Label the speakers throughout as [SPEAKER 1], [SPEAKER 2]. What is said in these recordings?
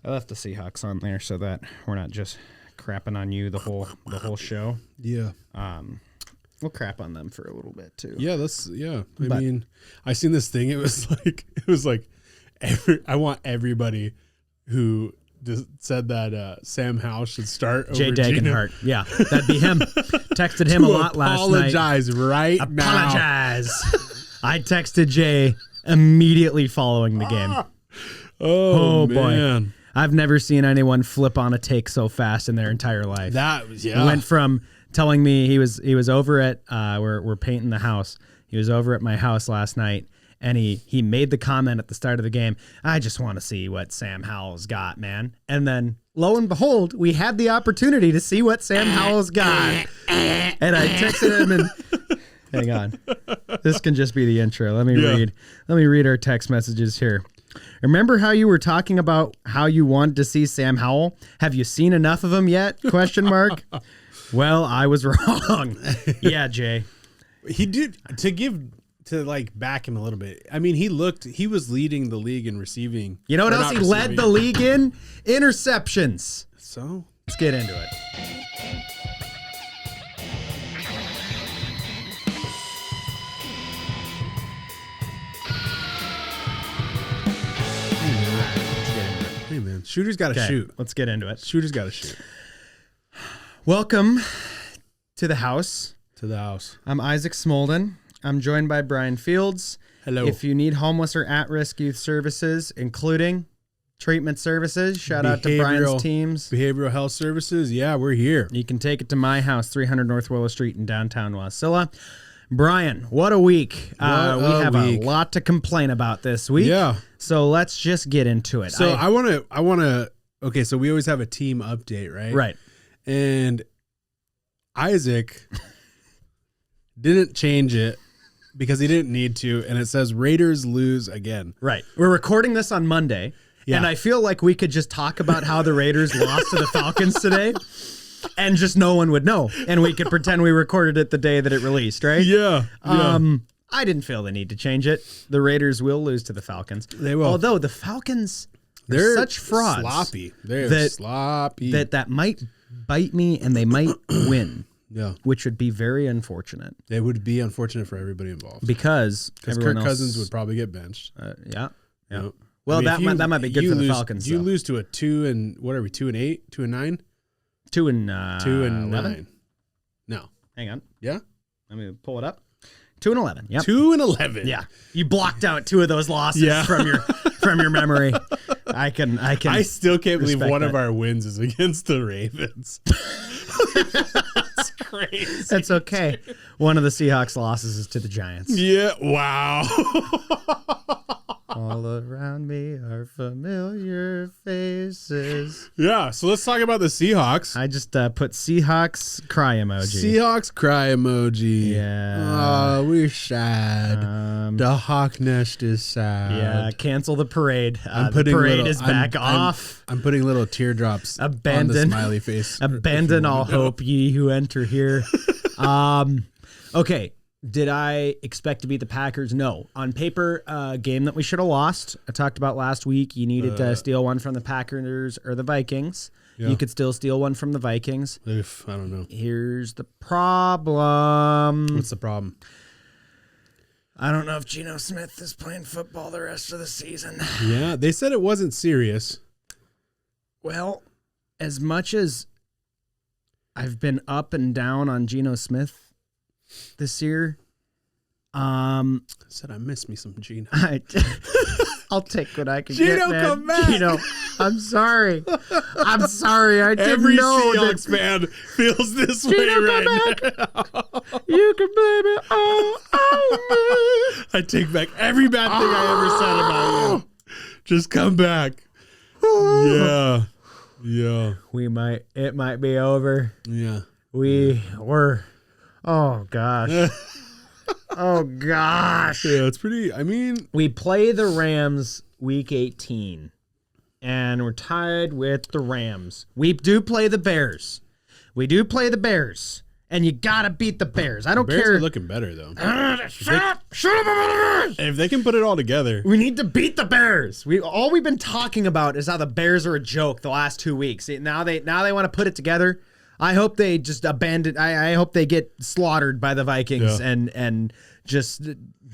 [SPEAKER 1] I left the Seahawks on there so that we're not just crapping on you the whole show.
[SPEAKER 2] Yeah.
[SPEAKER 1] We'll crap on them for a little bit too.
[SPEAKER 2] Yeah, I mean, I seen this thing. It was like I want everybody who said that Sam Howell should start
[SPEAKER 1] Jay
[SPEAKER 2] over
[SPEAKER 1] Dagenhart. Yeah, that'd be him. Texted him a lot last night.
[SPEAKER 2] Apologize right now.
[SPEAKER 1] Apologize. I texted Jay immediately following the game.
[SPEAKER 2] Oh
[SPEAKER 1] boy. I've never seen anyone flip on a take so fast in their entire life.
[SPEAKER 2] That was,
[SPEAKER 1] He went from telling me he was over at we're painting the house. He was over at my house last night, and he made the comment at the start of the game, I just want to see what Sam Howell's got, man. And then lo and behold, we had the opportunity to see what Sam Howell's got. And I texted him and hang on. This can just be the intro. Let me read our text messages here. Remember how you were talking about how you wanted to see Sam Howell? Have you seen enough of him yet? ? Well, I was wrong. Yeah, Jay.
[SPEAKER 2] He did to back him a little bit. I mean, he was leading the league in receiving.
[SPEAKER 1] You know what else he led the league in? Interceptions.
[SPEAKER 2] So
[SPEAKER 1] let's get into it.
[SPEAKER 2] Hey, man. Shooter's got to shoot.
[SPEAKER 1] Let's get into it.
[SPEAKER 2] Shooter's got to shoot.
[SPEAKER 1] Welcome to the house.
[SPEAKER 2] To the house.
[SPEAKER 1] I'm Isaac Smolden. I'm joined by Brian Fields.
[SPEAKER 2] Hello.
[SPEAKER 1] If you need homeless or at-risk youth services, including treatment services, shout out to Brian's teams.
[SPEAKER 2] Behavioral health services. Yeah, we're here.
[SPEAKER 1] You can take it to my house, 300 North Willow Street in downtown Wasilla. Brian, what a week. We have a lot to complain about this week.
[SPEAKER 2] Yeah.
[SPEAKER 1] So let's just get into it.
[SPEAKER 2] So I want to, okay, so we always have a team update, right?
[SPEAKER 1] Right.
[SPEAKER 2] And Isaac didn't change it because he didn't need to. And it says Raiders lose again.
[SPEAKER 1] Right. We're recording this on Monday. Yeah. And I feel like we could just talk about how the Raiders lost to the Falcons today. And just no one would know. And we could pretend we recorded it the day that it released, right?
[SPEAKER 2] Yeah.
[SPEAKER 1] I didn't feel the need to change it. The Raiders will lose to the Falcons.
[SPEAKER 2] They will.
[SPEAKER 1] Although the Falcons, they're such frauds.
[SPEAKER 2] Sloppy. They're sloppy.
[SPEAKER 1] That might bite me and they might win.
[SPEAKER 2] Yeah.
[SPEAKER 1] Which would be very unfortunate.
[SPEAKER 2] It would be unfortunate for everybody involved.
[SPEAKER 1] Because
[SPEAKER 2] Kirk Cousins would probably get benched.
[SPEAKER 1] Yeah.
[SPEAKER 2] Yep.
[SPEAKER 1] Well, that might be good for the Falcons.
[SPEAKER 2] You lose to a 2 and what are we? 2 and 8, 2 and 9,
[SPEAKER 1] 2 and
[SPEAKER 2] 9. No,
[SPEAKER 1] hang on.
[SPEAKER 2] Yeah,
[SPEAKER 1] let me pull it up. 2 and 11. Yep.
[SPEAKER 2] 2 and 11.
[SPEAKER 1] Yeah, you blocked out 2 of those losses from your memory. I can.
[SPEAKER 2] I still can't believe one of our wins is against the Ravens. That's crazy.
[SPEAKER 1] That's okay. One of the Seahawks losses is to the Giants.
[SPEAKER 2] Yeah. Wow.
[SPEAKER 1] All around me are familiar faces.
[SPEAKER 2] Yeah, so let's talk about the Seahawks.
[SPEAKER 1] I just put Seahawks cry emoji.
[SPEAKER 2] Seahawks cry emoji.
[SPEAKER 1] Yeah.
[SPEAKER 2] Oh, we're sad. The Hawk Nest is sad.
[SPEAKER 1] Yeah, cancel the parade. The parade is back off.
[SPEAKER 2] I'm putting little teardrops on the smiley face.
[SPEAKER 1] Abandon all hope, ye who enter here. Okay. Did I expect to beat the Packers? No. On paper, game that we should have lost. I talked about last week. You needed to steal one from the Packers or the Vikings. Yeah. You could still steal one from the Vikings.
[SPEAKER 2] Oof, I don't know.
[SPEAKER 1] Here's the problem.
[SPEAKER 2] What's the problem?
[SPEAKER 1] I don't know if Geno Smith is playing football the rest of the season.
[SPEAKER 2] Yeah, they said it wasn't serious.
[SPEAKER 1] Well, as much as I've been up and down on Geno Smith this year,
[SPEAKER 2] I said I miss me some Geno.
[SPEAKER 1] I'll take what I can
[SPEAKER 2] Geno,
[SPEAKER 1] get, man.
[SPEAKER 2] come back.
[SPEAKER 1] Geno, I'm sorry. I didn't know
[SPEAKER 2] Seahawks fan feels this way right now.
[SPEAKER 1] You can blame it all on me.
[SPEAKER 2] I take back every bad thing I ever said about you. Just come back. Yeah.
[SPEAKER 1] It might be over.
[SPEAKER 2] Yeah.
[SPEAKER 1] We're oh gosh. Oh gosh.
[SPEAKER 2] Yeah, it's pretty. I mean,
[SPEAKER 1] we play the Rams week 18 and we're tied with the Rams. We do play the Bears. And you gotta beat the Bears. I don't
[SPEAKER 2] Bears
[SPEAKER 1] care.
[SPEAKER 2] are looking better though.
[SPEAKER 1] Shut up about the Bears.
[SPEAKER 2] If they can put it all together,
[SPEAKER 1] We need to beat the Bears. All we've been talking about is how the Bears are a joke the last 2 weeks. Now they want to put it together. I hope they just abandon. I hope they get slaughtered by the Vikings and just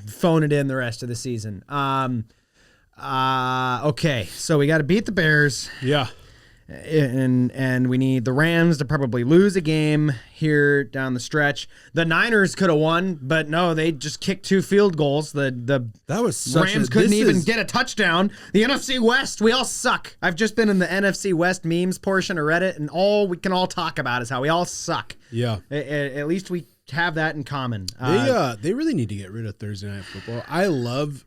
[SPEAKER 1] phone it in the rest of the season. Okay, so we got to beat the Bears.
[SPEAKER 2] yeah.
[SPEAKER 1] And we need the Rams to probably lose a game here down the stretch. The Niners could have won, but no, they just kicked 2 field goals. The
[SPEAKER 2] That was
[SPEAKER 1] Rams couldn't even get a touchdown. The NFC West, we all suck. I've just been in the NFC West memes portion of Reddit, and all we can all talk about is how we all suck.
[SPEAKER 2] Yeah.
[SPEAKER 1] At least we have that in common.
[SPEAKER 2] They really need to get rid of Thursday Night Football. I love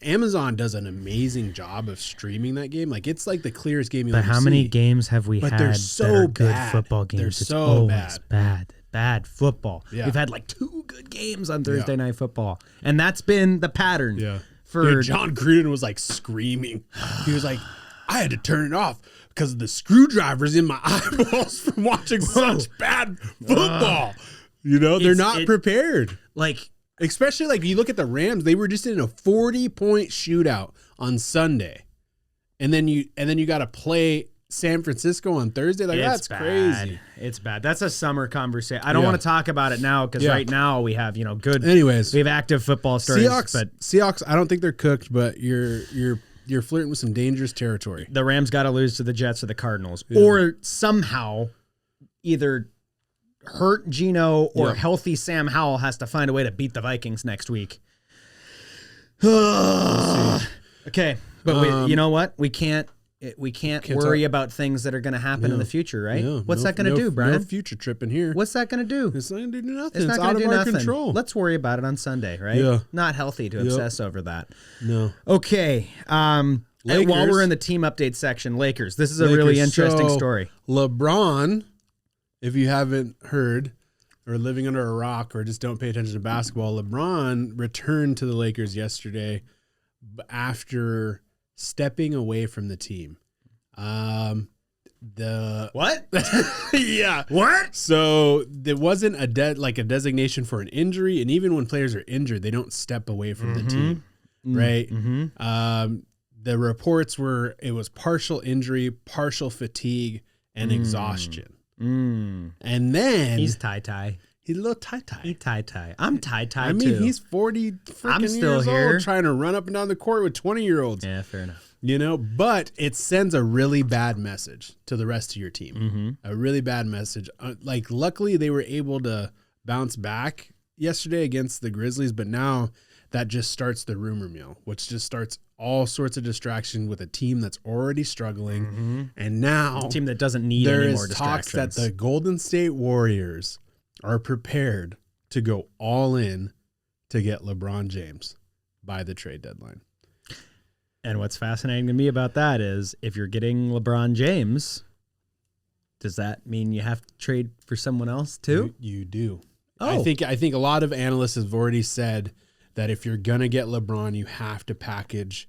[SPEAKER 2] Amazon does an amazing job of streaming that game. Like it's like the clearest game you'll
[SPEAKER 1] But
[SPEAKER 2] ever
[SPEAKER 1] how
[SPEAKER 2] see.
[SPEAKER 1] many games have we
[SPEAKER 2] But
[SPEAKER 1] had
[SPEAKER 2] they're
[SPEAKER 1] that
[SPEAKER 2] so
[SPEAKER 1] are good
[SPEAKER 2] bad.
[SPEAKER 1] football games?
[SPEAKER 2] They're
[SPEAKER 1] It's
[SPEAKER 2] so
[SPEAKER 1] always bad football.
[SPEAKER 2] Yeah.
[SPEAKER 1] We've had like 2 good games on Thursday Night Football, and that's been the pattern.
[SPEAKER 2] Yeah.
[SPEAKER 1] For
[SPEAKER 2] Dude, John Gruden was like screaming. He was like, I had to turn it off because of the screwdrivers in my eyeballs from watching such bad football. They're not prepared.
[SPEAKER 1] like.
[SPEAKER 2] Especially like you look at the Rams, they were just in a 40-point shootout on Sunday. And then you got to play San Francisco on Thursday. Like that's crazy.
[SPEAKER 1] It's bad. That's a summer conversation. I don't want to talk about it now because right now we have, good.
[SPEAKER 2] Anyways,
[SPEAKER 1] we have active football stories.
[SPEAKER 2] Seahawks, I don't think they're cooked, but you're flirting with some dangerous territory.
[SPEAKER 1] The Rams got to lose to the Jets or the Cardinals, or somehow either hurt Geno or healthy Sam Howell has to find a way to beat the Vikings next week. Okay, but you know what? We can't worry about things that are going to happen in the future, right?
[SPEAKER 2] Yeah,
[SPEAKER 1] What's that going to do, Brian?
[SPEAKER 2] No future trip in here.
[SPEAKER 1] What's that going to do?
[SPEAKER 2] It's not going to do nothing.
[SPEAKER 1] It's not
[SPEAKER 2] out
[SPEAKER 1] going to
[SPEAKER 2] of
[SPEAKER 1] do
[SPEAKER 2] our
[SPEAKER 1] nothing.
[SPEAKER 2] control.
[SPEAKER 1] Let's worry about it on Sunday, right?
[SPEAKER 2] Yeah.
[SPEAKER 1] Not healthy to obsess over that.
[SPEAKER 2] No.
[SPEAKER 1] Okay. While we're in the team update section, Lakers. This is a really interesting story.
[SPEAKER 2] LeBron, if you haven't heard or living under a rock or just don't pay attention to basketball, LeBron returned to the Lakers yesterday after stepping away from the team.
[SPEAKER 1] What?
[SPEAKER 2] Yeah.
[SPEAKER 1] What?
[SPEAKER 2] So there wasn't a designation for an injury, and even when players are injured, they don't step away from the team, right?
[SPEAKER 1] Mm-hmm.
[SPEAKER 2] The reports were it was partial injury, partial fatigue, and exhaustion. And then
[SPEAKER 1] he's tie-tie.
[SPEAKER 2] He's a little tie-tie.
[SPEAKER 1] He's tie-tie. I'm tie-tie
[SPEAKER 2] I mean,
[SPEAKER 1] too.
[SPEAKER 2] he's 40
[SPEAKER 1] I'm
[SPEAKER 2] freaking
[SPEAKER 1] still
[SPEAKER 2] years
[SPEAKER 1] here.
[SPEAKER 2] old trying to run up and down the court with 20-year-olds.
[SPEAKER 1] Yeah, fair enough.
[SPEAKER 2] But it sends a really bad message to the rest of your team.
[SPEAKER 1] Mm-hmm.
[SPEAKER 2] A really bad message. Luckily, they were able to bounce back yesterday against the Grizzlies, but now that just starts the rumor mill, which just starts all sorts of distraction with a team that's already struggling. Mm-hmm. And now
[SPEAKER 1] a team that doesn't need any more distractions.
[SPEAKER 2] There is talks that the Golden State Warriors are prepared to go all in to get LeBron James by the trade deadline.
[SPEAKER 1] And what's fascinating to me about that is if you're getting LeBron James, does that mean you have to trade for someone else too?
[SPEAKER 2] You do.
[SPEAKER 1] Oh.
[SPEAKER 2] I think a lot of analysts have already said that if you're going to get LeBron, you have to package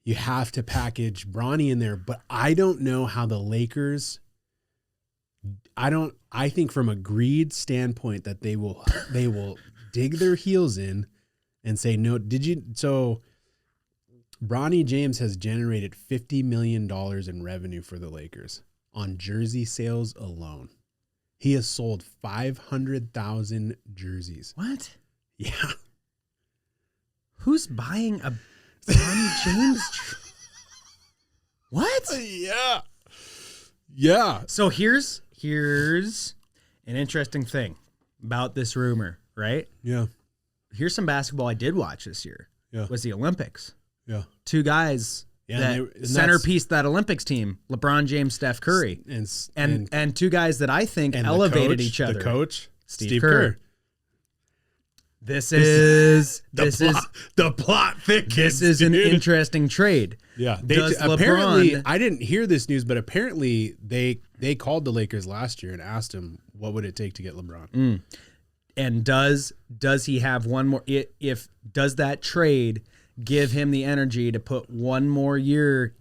[SPEAKER 2] Bronny in there. But I don't know how the Lakers, I think from a greed standpoint that they will dig their heels in and say, no, so Bronny James has generated $50 million in revenue for the Lakers on jersey sales alone. He has sold 500,000 jerseys.
[SPEAKER 1] What?
[SPEAKER 2] Yeah.
[SPEAKER 1] Who's buying a Bronny James? What?
[SPEAKER 2] Yeah. Yeah.
[SPEAKER 1] So here's an interesting thing about this rumor, right?
[SPEAKER 2] Yeah.
[SPEAKER 1] Here's some basketball I did watch this year.
[SPEAKER 2] Yeah.
[SPEAKER 1] Was the Olympics.
[SPEAKER 2] Yeah.
[SPEAKER 1] 2 guys that centerpiece that Olympics team, LeBron James, Steph Curry. And 2 guys that I think elevated each other.
[SPEAKER 2] The coach,
[SPEAKER 1] Steve Kerr. This is
[SPEAKER 2] the plot thickens.
[SPEAKER 1] This is an interesting trade.
[SPEAKER 2] Yeah.
[SPEAKER 1] Apparently,
[SPEAKER 2] LeBron, I didn't hear this news, but apparently they called the Lakers last year and asked him what would it take to get LeBron.
[SPEAKER 1] And does he have one more? Does that trade give him the energy to put one more year,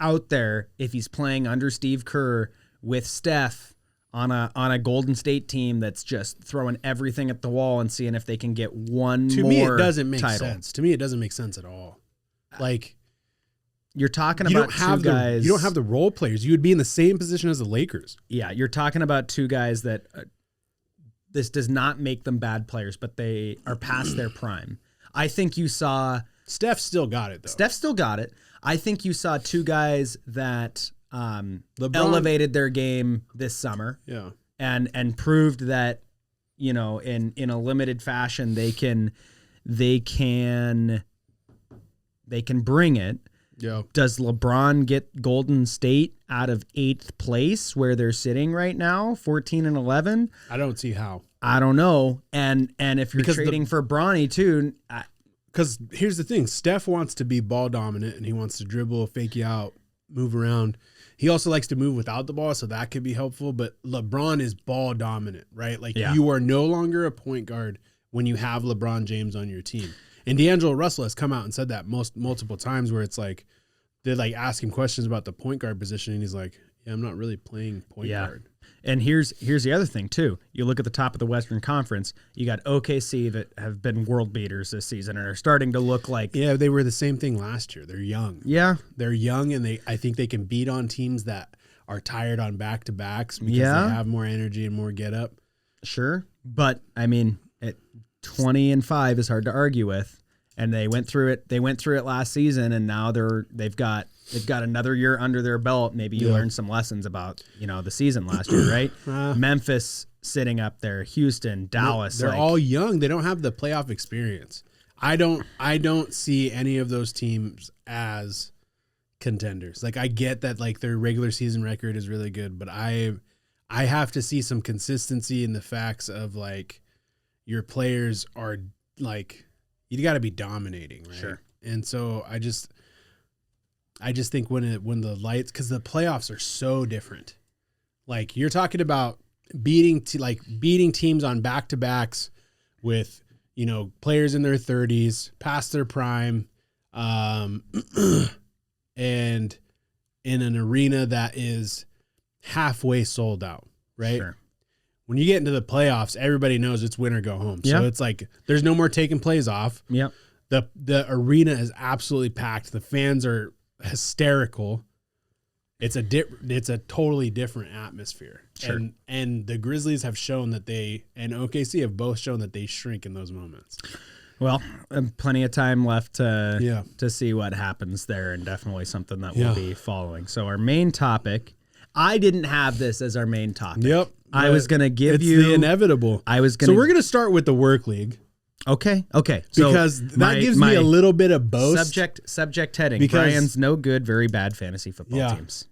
[SPEAKER 1] out there if he's playing under Steve Kerr with Steph on a Golden State team that's just throwing everything at the wall and seeing if they can get one
[SPEAKER 2] To
[SPEAKER 1] more
[SPEAKER 2] me, it doesn't make
[SPEAKER 1] title.
[SPEAKER 2] sense. To me, it doesn't make sense at all. Like,
[SPEAKER 1] You're talking
[SPEAKER 2] you
[SPEAKER 1] about
[SPEAKER 2] don't have
[SPEAKER 1] two guys.
[SPEAKER 2] You don't have the role players. You would be in the same position as the Lakers.
[SPEAKER 1] Yeah, you're talking about two guys that this does not make them bad players, but they are past their prime. I think you saw
[SPEAKER 2] Steph still got it, though.
[SPEAKER 1] Steph still got it. I think you saw two guys that
[SPEAKER 2] LeBron
[SPEAKER 1] elevated their game this summer.
[SPEAKER 2] Yeah.
[SPEAKER 1] And proved that, you know, in a limited fashion they can bring it.
[SPEAKER 2] Yeah.
[SPEAKER 1] Does LeBron get Golden State out of 8th place where they're sitting right now, 14-11?
[SPEAKER 2] I don't see how.
[SPEAKER 1] I don't know. And if you're trading for Bronny too,
[SPEAKER 2] because here's the thing: Steph wants to be ball dominant, and he wants to dribble, fake you out, move around. He also likes to move without the ball, so that could be helpful. But LeBron is ball dominant, right? Like you are no longer a point guard when you have LeBron James on your team. And D'Angelo Russell has come out and said that multiple times, where it's like they like ask him questions about the point guard position, and he's like, "Yeah, I'm not really playing point guard."
[SPEAKER 1] And here's the other thing too. You look at the top of the Western Conference. You got OKC that have been world beaters this season and are starting to look like.
[SPEAKER 2] Yeah, they were the same thing last year. They're young.
[SPEAKER 1] Yeah,
[SPEAKER 2] they're young, and I think they can beat on teams that are tired on back-to-backs because they have more energy and more get up.
[SPEAKER 1] Sure, but I mean, at 20-5 is hard to argue with. And they went through it. They went through it last season, and now they've got another year under their belt. Maybe you learned some lessons about the season last year, right? Memphis sitting up there, Houston, Dallas.
[SPEAKER 2] They're all young. They don't have the playoff experience. I don't see any of those teams as contenders. Like, I get that like their regular season record is really good, but I have to see some consistency in the facts of like your players are like. You got to be dominating, right?
[SPEAKER 1] Sure.
[SPEAKER 2] And so I just think when the lights, because the playoffs are so different. Like you're talking about beating teams on back-to-backs with players in their 30s, past their prime, and in an arena that is halfway sold out, right?
[SPEAKER 1] Sure.
[SPEAKER 2] When you get into the playoffs, everybody knows it's win or go home. So it's like there's no more taking plays off.
[SPEAKER 1] Yep.
[SPEAKER 2] The arena is absolutely packed. The fans are hysterical. It's a totally different atmosphere.
[SPEAKER 1] Sure.
[SPEAKER 2] And the Grizzlies have shown that and OKC have both shown that they shrink in those moments.
[SPEAKER 1] Well, plenty of time left to see what happens there, and definitely something that we'll be following. So our main topic, I didn't have this as our main topic.
[SPEAKER 2] Yep.
[SPEAKER 1] I was going to give you
[SPEAKER 2] the inevitable. So we're going to start with the work league.
[SPEAKER 1] Okay.
[SPEAKER 2] Because that gives me a little bit of boast.
[SPEAKER 1] Subject heading. Brian's no good, very bad fantasy football teams.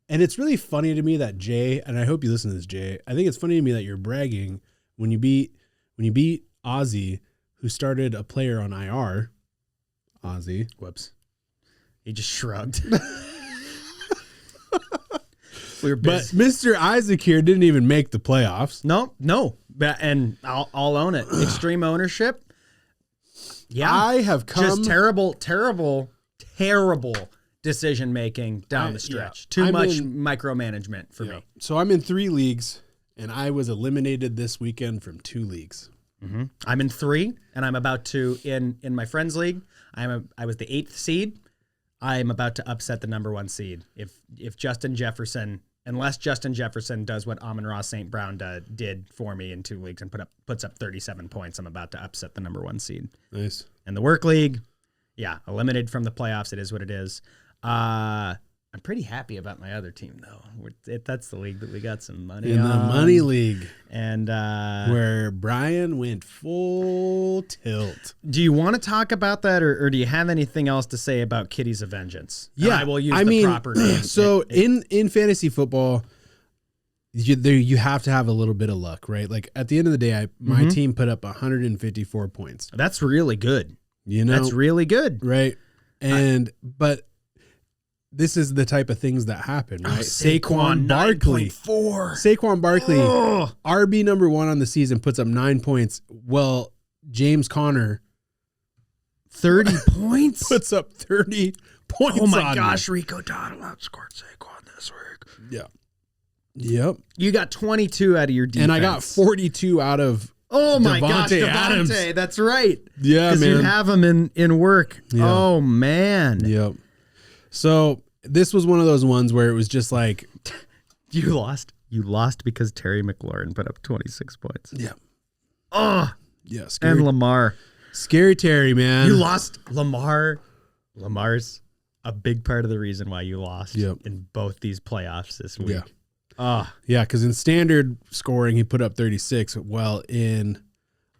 [SPEAKER 2] And it's really funny to me that Jay, and I hope you listen to this, Jay. I think it's funny to me that you're bragging when you beat Ozzy, who started a player on IR. Ozzy.
[SPEAKER 1] Whoops. He just shrugged.
[SPEAKER 2] But Mr. Isaac here didn't even make the playoffs.
[SPEAKER 1] No. And I'll own it. Extreme ownership. Yeah.
[SPEAKER 2] I have come.
[SPEAKER 1] Just terrible decision making down the stretch. Too much micromanagement for me.
[SPEAKER 2] So I'm in 3 leagues, and I was eliminated this weekend from 2 leagues.
[SPEAKER 1] Mm-hmm. I'm in 3, and I'm about to in my friends league. I was the 8th seed. I am about to upset the number 1 seed. If Justin Jefferson. Unless Justin Jefferson does what Amon-Ra St. Brown did for me in 2 leagues and puts up 37 points, I'm about to upset the number 1 seed.
[SPEAKER 2] Nice.
[SPEAKER 1] And the work league, eliminated from the playoffs. It is what it is. I'm pretty happy about my other team, though. That's the league that we got some money
[SPEAKER 2] in
[SPEAKER 1] on.
[SPEAKER 2] the money league.
[SPEAKER 1] And
[SPEAKER 2] where Brian went full tilt.
[SPEAKER 1] Do you want to talk about that, or do you have anything else to say about Kitties of Vengeance?
[SPEAKER 2] Yeah,
[SPEAKER 1] I will use the proper name.
[SPEAKER 2] So in fantasy football, you have to have a little bit of luck, right? Like at the end of the day, my team put up 154 points.
[SPEAKER 1] That's really good. That's really good,
[SPEAKER 2] right? But this is the type of things that happen, right?
[SPEAKER 1] Saquon Barkley.
[SPEAKER 2] Saquon Barkley, RB number 1 on the season, puts up 9 points. Well, James Conner,
[SPEAKER 1] 30 points?
[SPEAKER 2] Puts up 30 points.
[SPEAKER 1] Oh my gosh, Rico Dottle outscored Saquon this week.
[SPEAKER 2] Yeah. Yep.
[SPEAKER 1] You got 22 out of your defense.
[SPEAKER 2] And I got 42 out of
[SPEAKER 1] Oh my gosh,
[SPEAKER 2] Devontae
[SPEAKER 1] Devontae.
[SPEAKER 2] Adams.
[SPEAKER 1] That's right.
[SPEAKER 2] Yeah, man.
[SPEAKER 1] Because you have him in work.
[SPEAKER 2] Yeah.
[SPEAKER 1] Oh, man.
[SPEAKER 2] Yep. So this was one of those ones where it was just like.
[SPEAKER 1] You lost. You lost because Terry McLaurin put up 26 points.
[SPEAKER 2] Yeah.
[SPEAKER 1] Oh.
[SPEAKER 2] Yeah. Scary,
[SPEAKER 1] And Lamar.
[SPEAKER 2] Scary Terry, man.
[SPEAKER 1] You lost Lamar. Lamar's a big part of the reason why you lost in both these playoffs this week.
[SPEAKER 2] Yeah.
[SPEAKER 1] Oh.
[SPEAKER 2] Yeah, because in standard scoring, he put up 36. Well, in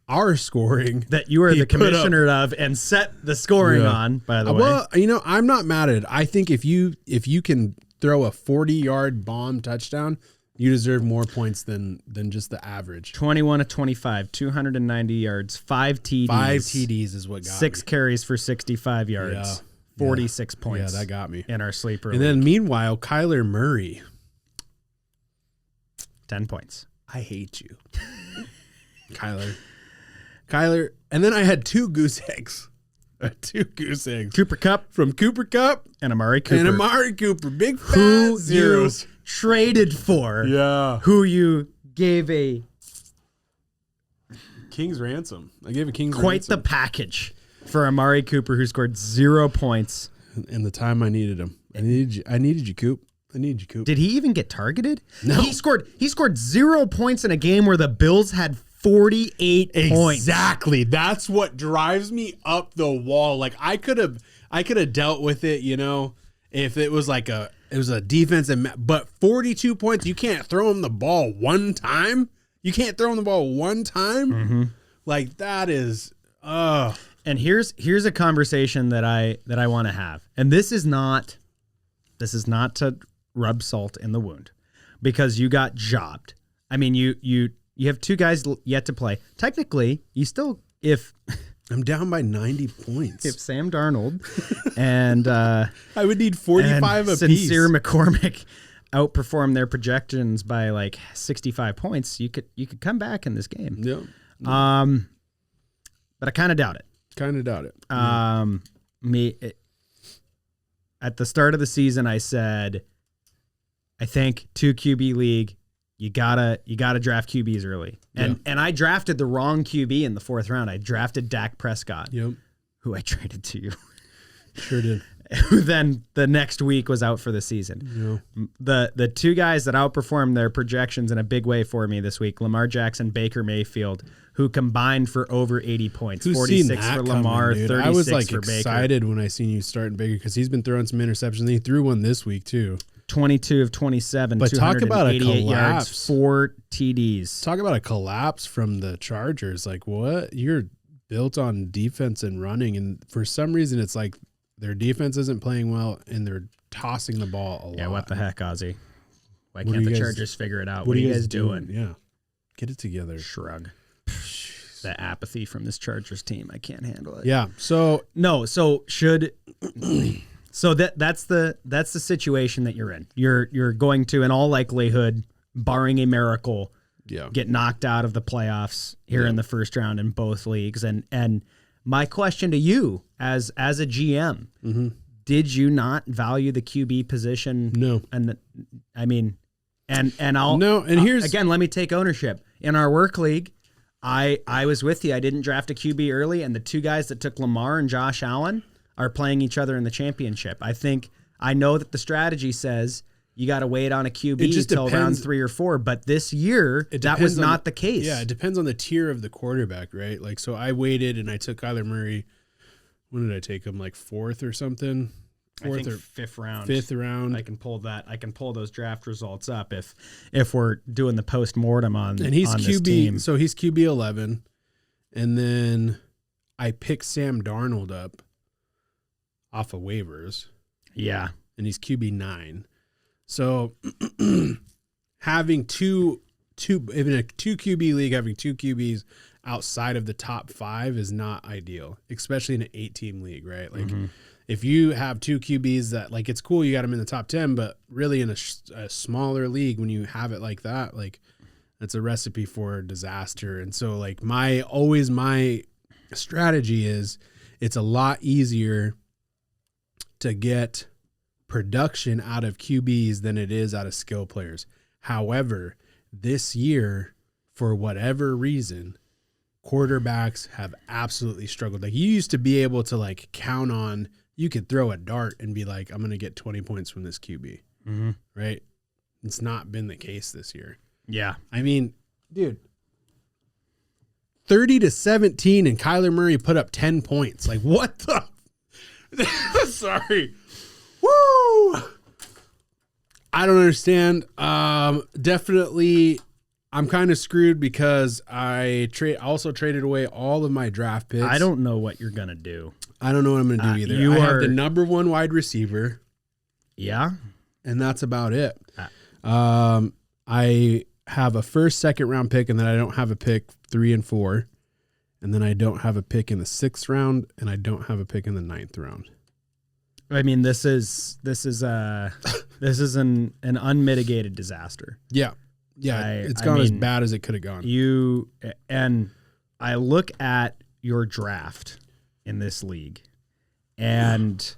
[SPEAKER 2] our scoring.
[SPEAKER 1] That you are the commissioner of and set the scoring on, by the way.
[SPEAKER 2] Well, I'm not mad at it. I think if you can throw a 40-yard bomb touchdown, you deserve more points than just the average.
[SPEAKER 1] 21 to 25, 290 yards, 5 TDs.
[SPEAKER 2] 5 TDs is what got
[SPEAKER 1] 6
[SPEAKER 2] me.
[SPEAKER 1] carries for 65 yards, 46 points.
[SPEAKER 2] Yeah, that got me.
[SPEAKER 1] In our sleeper
[SPEAKER 2] And
[SPEAKER 1] league.
[SPEAKER 2] then meanwhile, Kyler Murray.
[SPEAKER 1] 10 points.
[SPEAKER 2] I hate you. Kyler. And then I had 2 goose eggs. 2 goose eggs.
[SPEAKER 1] Cooper Kupp
[SPEAKER 2] From Cooper Kupp
[SPEAKER 1] and Amari Cooper.
[SPEAKER 2] Big fat
[SPEAKER 1] who
[SPEAKER 2] zeros.
[SPEAKER 1] you traded for.
[SPEAKER 2] Yeah.
[SPEAKER 1] Who you gave a
[SPEAKER 2] King's ransom. I gave a King's
[SPEAKER 1] quite the
[SPEAKER 2] ransom.
[SPEAKER 1] package for Amari Cooper, who scored 0 points.
[SPEAKER 2] In the time I needed him. I needed you, Coop.
[SPEAKER 1] Did he even get targeted?
[SPEAKER 2] No.
[SPEAKER 1] He scored 0 points in a game where the Bills had 48 points.
[SPEAKER 2] Exactly. That's what drives me up the wall. Like I could have dealt with it, if it was like it was a defensive, but 42 points. You can't throw him the ball one time.
[SPEAKER 1] Mm-hmm.
[SPEAKER 2] Like that is,
[SPEAKER 1] And here's a conversation that I want to have. And this is not to rub salt in the wound, because you got jobbed. I mean, you have 2 guys yet to play. Technically, you still, if
[SPEAKER 2] I'm down by 90 points.
[SPEAKER 1] if Sam Darnold and
[SPEAKER 2] I would need 45 apiece.
[SPEAKER 1] Sincere McCormick outperform their projections by like 65 points, you could come back in this game.
[SPEAKER 2] Yeah.
[SPEAKER 1] But I kind of doubt it. At the start of the season, I said, I think 2 QB league, you gotta draft QBs early. And I drafted the wrong QB in the 4th round. I drafted Dak Prescott, who I traded to you.
[SPEAKER 2] Sure did.
[SPEAKER 1] Who then the next week was out for the season. The 2 guys that outperformed their projections in a big way for me this week, Lamar Jackson, Baker Mayfield, who combined for over 80 points.
[SPEAKER 2] Who's
[SPEAKER 1] 46 for Lamar, 36
[SPEAKER 2] I was like
[SPEAKER 1] for Baker.
[SPEAKER 2] excited when I seen you starting Baker because he's been throwing some interceptions. He threw one this week too.
[SPEAKER 1] 22 of 27,
[SPEAKER 2] but talk about a
[SPEAKER 1] 288 yards,
[SPEAKER 2] collapse.
[SPEAKER 1] 4 TDs.
[SPEAKER 2] Talk about a collapse from the Chargers. Like what? You're built on defense and running, and for some reason it's like their defense isn't playing well and they're tossing the ball a lot.
[SPEAKER 1] Yeah, what the heck, Ozzy? Why
[SPEAKER 2] What
[SPEAKER 1] can't
[SPEAKER 2] are
[SPEAKER 1] the
[SPEAKER 2] you guys-
[SPEAKER 1] Chargers figure it out? What are you guys doing?
[SPEAKER 2] Yeah. Get it together.
[SPEAKER 1] Shrug. The apathy from this Chargers team, I can't handle it.
[SPEAKER 2] Yeah. So
[SPEAKER 1] that's the situation that you're in. You're going to, in all likelihood, barring a miracle, get knocked out of the playoffs here in the first round in both leagues. And my question to you as a GM, did you not value the QB position?
[SPEAKER 2] No.
[SPEAKER 1] And I'll
[SPEAKER 2] No, and here's
[SPEAKER 1] again, let me take ownership. In our work league, I was with you. I didn't draft a QB early, and the 2 guys that took Lamar and Josh Allen are playing each other in the championship. I know that the strategy says you got to wait on a QB until round 3 or 4, but this year that was not the case.
[SPEAKER 2] Yeah, it depends on the tier of the quarterback, right? Like, so I waited and I took Kyler Murray. When did I take him? Like 4th or something? 4th
[SPEAKER 1] I think
[SPEAKER 2] or
[SPEAKER 1] 5th round.
[SPEAKER 2] 5th round.
[SPEAKER 1] I can pull that. I can pull those draft results up if we're doing the post-mortem on
[SPEAKER 2] and he's
[SPEAKER 1] on
[SPEAKER 2] QB.
[SPEAKER 1] this team.
[SPEAKER 2] So he's QB 11, and then I picked Sam Darnold up off of waivers.
[SPEAKER 1] Yeah,
[SPEAKER 2] and he's QB 9. So having two in a 2 QB league, having 2 QBs outside of the top 5 is not ideal, especially in an 8-team league, right? Like if you have 2 QBs that, like, it's cool you got them in the top 10, but really in a smaller league, when you have it like that, like, that's a recipe for disaster. And so, like, my strategy is it's a lot easier to get production out of QBs than it is out of skill players. However, this year, for whatever reason, quarterbacks have absolutely struggled. Like, you used to be able to like count on, you could throw a dart and be like, I'm going to get 20 points from this QB.
[SPEAKER 1] Mm-hmm.
[SPEAKER 2] Right? It's not been the case this year.
[SPEAKER 1] Yeah.
[SPEAKER 2] I mean, dude, 30-17 and Kyler Murray put up 10 points. Like, what the? Sorry. Woo! I don't understand. Definitely, I'm kind of screwed because I also traded away all of my draft picks.
[SPEAKER 1] I don't know what you're going to do.
[SPEAKER 2] I don't know what I'm going to do either. I have the number one wide receiver.
[SPEAKER 1] Yeah.
[SPEAKER 2] And that's about it. I have a first, second round pick, and then I don't have a pick 3 and 4. And then I don't have a pick in the 6th round, and I don't have a pick in the 9th round.
[SPEAKER 1] I mean, this is an unmitigated disaster.
[SPEAKER 2] Yeah. Yeah. It's gone as bad as it could have gone.
[SPEAKER 1] And I look at your draft in this league, and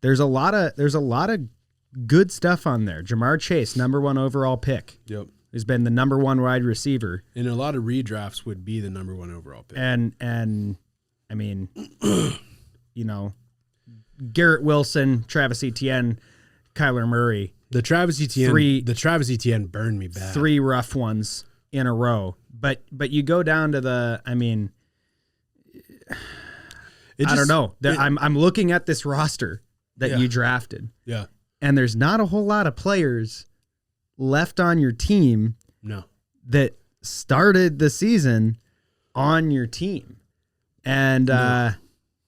[SPEAKER 1] there's a lot of good stuff on there. Jamar Chase, number 1 overall pick.
[SPEAKER 2] Yep.
[SPEAKER 1] Who's been the number 1 wide receiver.
[SPEAKER 2] And a lot of redrafts would be the number 1 overall pick.
[SPEAKER 1] And I mean, you know, Garrett Wilson, Travis Etienne, Kyler Murray.
[SPEAKER 2] The Travis Etienne burned me bad.
[SPEAKER 1] 3 rough ones in a row. But you go down to I don't know. I'm looking at this roster that you drafted.
[SPEAKER 2] Yeah.
[SPEAKER 1] And there's not a whole lot of players left on your team that started the season on your team. And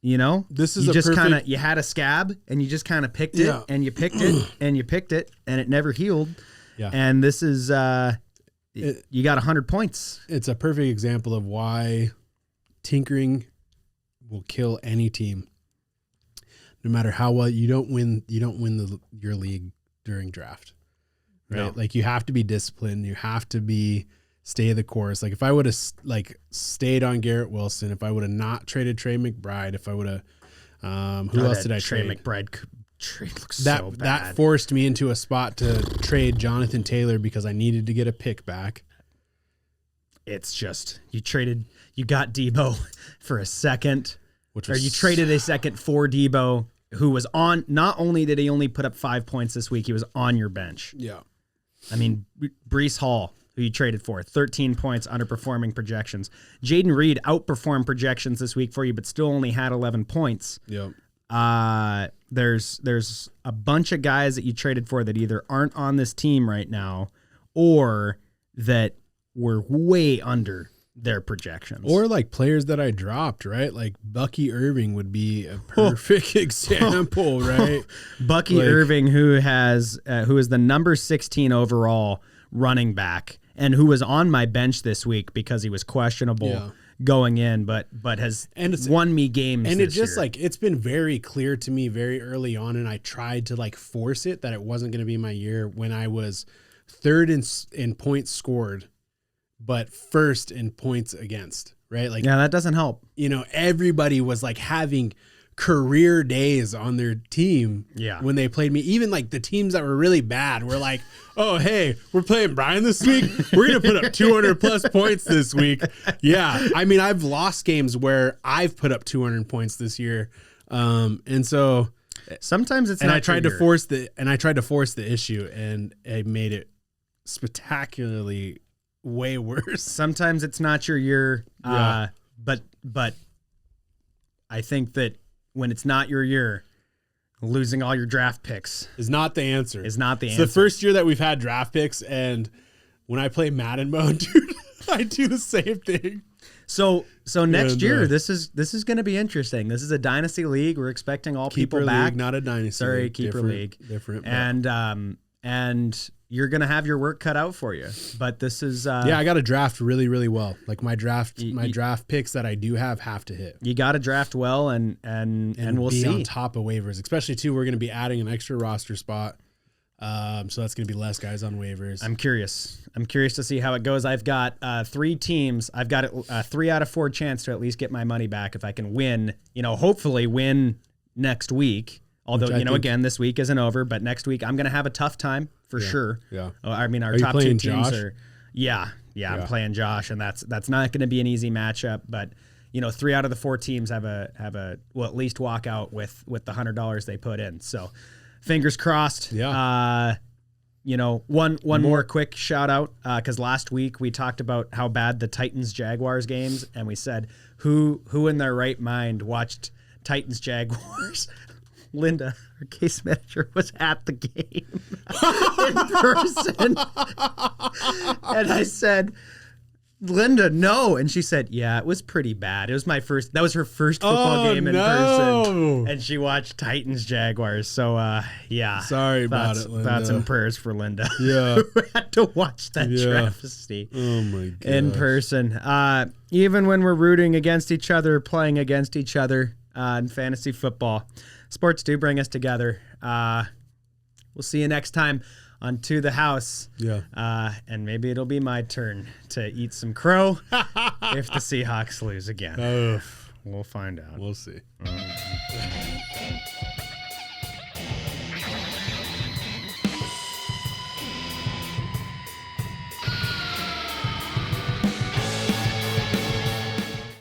[SPEAKER 1] you know,
[SPEAKER 2] this is
[SPEAKER 1] you just kind of, you had a scab and you just kind of picked it and you picked it and you picked it and it never healed.
[SPEAKER 2] Yeah.
[SPEAKER 1] And this is you got 100 points.
[SPEAKER 2] It's a perfect example of why tinkering will kill any team. No matter how well you don't win your league during draft. Right? No. Like, you have to be disciplined, you have to stay the course. Like, if I would have stayed on Garrett Wilson, if I would have not traded Trey McBride, if I would have who else did I trade?
[SPEAKER 1] Trey McBride trade looks
[SPEAKER 2] so
[SPEAKER 1] bad.
[SPEAKER 2] That forced me into a spot to trade Jonathan Taylor because I needed to get a pick back.
[SPEAKER 1] It's just, you got Debo for a second, you traded a second for Debo, who was on, not only did he only put up 5 points this week, he was on your bench.
[SPEAKER 2] Yeah.
[SPEAKER 1] I mean, Breece Hall, who you traded for, 13 points, underperforming projections. Jaden Reed outperformed projections this week for you, but still only had 11 points.
[SPEAKER 2] Yep.
[SPEAKER 1] There's a bunch of guys that you traded for that either aren't on this team right now or that were way under their projections.
[SPEAKER 2] Or like players that I dropped, right? Like Bucky Irving would be a perfect example, right?
[SPEAKER 1] Bucky Irving, who is the number 16 overall running back and who was on my bench this week because he was questionable going in, but has won me games.
[SPEAKER 2] And
[SPEAKER 1] it's
[SPEAKER 2] just
[SPEAKER 1] year.
[SPEAKER 2] It's been very clear to me very early on, and I tried to force it that it wasn't going to be my year when I was 3rd in points scored, but 1st in points against, right?
[SPEAKER 1] That doesn't help.
[SPEAKER 2] Everybody was having career days on their team when they played me. Even the teams that were really bad were like, oh, hey, we're playing Bryan this week. We're going to put up 200 plus points this week. Yeah. I mean, I've lost games where I've put up 200 points this year. And so
[SPEAKER 1] sometimes it's,
[SPEAKER 2] and I tried to force the issue, and it made it spectacularly way worse.
[SPEAKER 1] Sometimes it's not your year. But I think that when it's not your year, losing all your draft picks
[SPEAKER 2] is not the answer.
[SPEAKER 1] It's
[SPEAKER 2] the first year that we've had draft picks, and when I play Madden mode, dude, I do the same thing.
[SPEAKER 1] So next year, this is going to be interesting. This is a dynasty league. We're expecting all people back.
[SPEAKER 2] League, not a dynasty.
[SPEAKER 1] Sorry,
[SPEAKER 2] league.
[SPEAKER 1] keeper league.
[SPEAKER 2] Different.
[SPEAKER 1] And you're going to have your work cut out for you. But this is
[SPEAKER 2] I got to draft really, really well. My draft picks that I do have to hit.
[SPEAKER 1] You got to draft well, and we'll see.
[SPEAKER 2] On top of waivers, especially too. We're going to be adding an extra roster spot. So that's going to be less guys on waivers.
[SPEAKER 1] I'm curious to see how it goes. I've got 3 teams. I've got a 3 out of 4 chance to at least get my money back if I can win. Hopefully win next week. Although, again, this week isn't over, but next week I'm going to have a tough time for sure.
[SPEAKER 2] Yeah.
[SPEAKER 1] I mean, our
[SPEAKER 2] Are you
[SPEAKER 1] top two
[SPEAKER 2] playing
[SPEAKER 1] teams
[SPEAKER 2] Josh?
[SPEAKER 1] are, yeah, I'm playing Josh, and that's not going to be an easy matchup, but 3 out of the 4 teams have at least walk out with the $100 they put in. So fingers crossed.
[SPEAKER 2] Yeah.
[SPEAKER 1] One more quick shout out, because last week we talked about how bad the Titans Jaguars games, and we said who in their right mind watched Titans Jaguars. Linda, our case manager, was at the game in person, and I said, Linda, no. And she said, yeah, it was pretty bad. It was that was her first football game in person. And she watched Titans Jaguars. So, yeah.
[SPEAKER 2] Sorry about it, Linda.
[SPEAKER 1] Thoughts and prayers for Linda.
[SPEAKER 2] Yeah.
[SPEAKER 1] Who had to watch that travesty in person. Even when we're rooting against each other, playing against each other in fantasy football, sports do bring us together. We'll see you next time on To the House.
[SPEAKER 2] Yeah.
[SPEAKER 1] And maybe it'll be my turn to eat some crow if the Seahawks lose again. We'll find out.
[SPEAKER 2] We'll see.